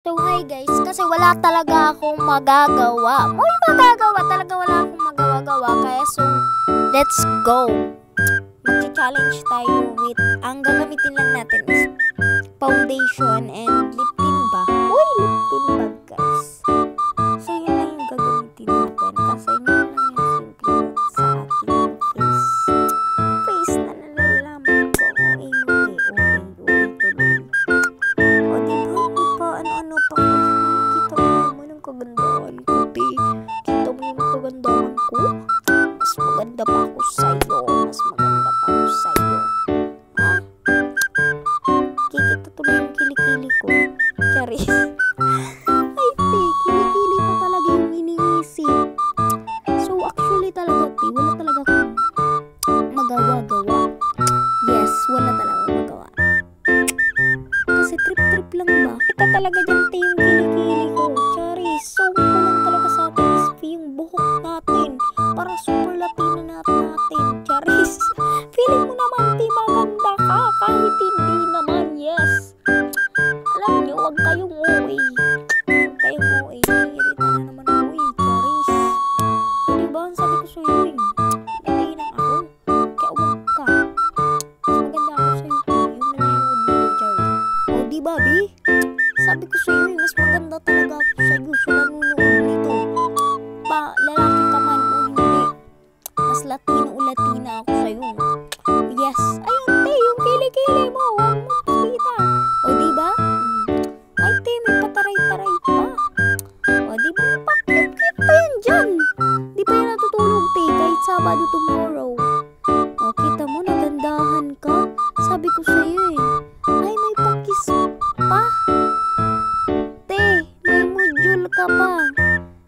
So hi guys, kasi wala talaga akong magagawa. May magagawa talaga, wala akong magagawa. Kaya so, let's go. Mag-challenge tayo with, ang gagamitin lang natin is foundation and lip tint ba? Uy, lip tint ba guys? So yun lang yung gagamitin natin. Kasi yun lang yung simple sa ating face. Face na nalalaman ko. Tuloy. O diba, ano pa ko. Kita mo naman ang kagandahan ko, te. Kita mo yung kagandahan ko. Mas maganda pa ako sa'yo. Ha? Kikita tuloy yung kilikili ko. Charis. Ay, te. Kilikili pa talaga yung iniisip. So, actually talaga, te. Wala talaga akong magawa-gawa. Yes, wala talaga akong magawa. Kasi trip-trip lang ba? Kita talaga dyan, te, yung kilikili ko. Charis. So, kulang talaga sa atin is yung buhok natin. Para super Latino natin. Charis. Feeling mo naman, te, maganda ka. Kahit hindi naman, yes. Alam nyo, huwag kayong uwi. Irita na naman ako, Charis. So, diba, ang sabi ko sa'yo, Latina ako. Kaya huwag ka. Mas maganda ako sa'yo, te. Yun na lang yung huwag Charis. O, diba, Bi? Sabi ko sa'yo, mas maganda talaga ako sa'yo. So, nanunood nito. Lalaki ka man o hindi. Mas Latino o Latina ako sa'yo. Yes. Ayun, te, yung kilikili mo. Huwag mo kita. O, diba? Ay, te, may pataray-taray pa. O, diba? Pakit-kit pa yan dyan. Di pa yan natutulog, te. Kahit Sabado tomorrow. O, kita mo, nagandahan ka. Sabi ko sa'yo, Ay, may pakis pa. Te, may module ka pa.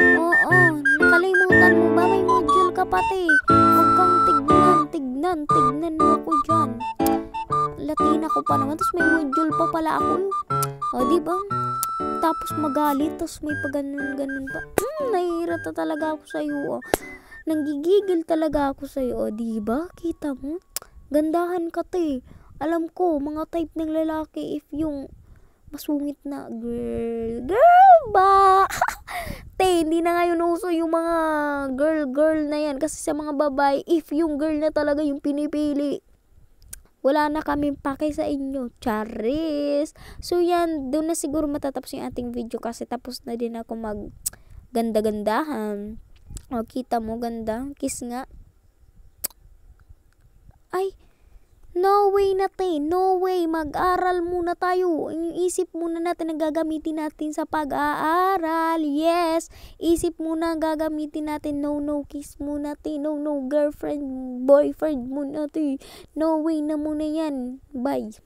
Oo, nakalimutan mo ba? May module ka pa, te. Huwag kang tignan mo ako dyan. Latina ko pa naman, tapos may module pa pala ako. O, diba? Tapos magalit, tapos may paganon-ganon pa. Nahihirata talaga ako sa'yo. Nanggigigil talaga ako sa'yo. O, diba? Kita mo? Gandahan ka, te. Alam ko, mga type ng lalaki, if yung masungit na girl ba? Te, hindi na ngayon uso yung mga girl na yan. Kasi sa mga babae, if yung girl na talaga yung pinipili, wala na kaming pake sa inyo. Charis. So yan, doon na siguro matatapos yung ating video kasi tapos na din ako mag ganda-gandahan. O, kita mo, ganda. Kiss nga. Ay, no way na, te. No way. Mag-aral muna tayo. Yung isip muna natin ang gagamitin natin sa pag-aaral. Yes. Isip muna ang gagamitin natin. No kiss muna, te. No girlfriend, boyfriend muna, te. No way na muna yan. Bye.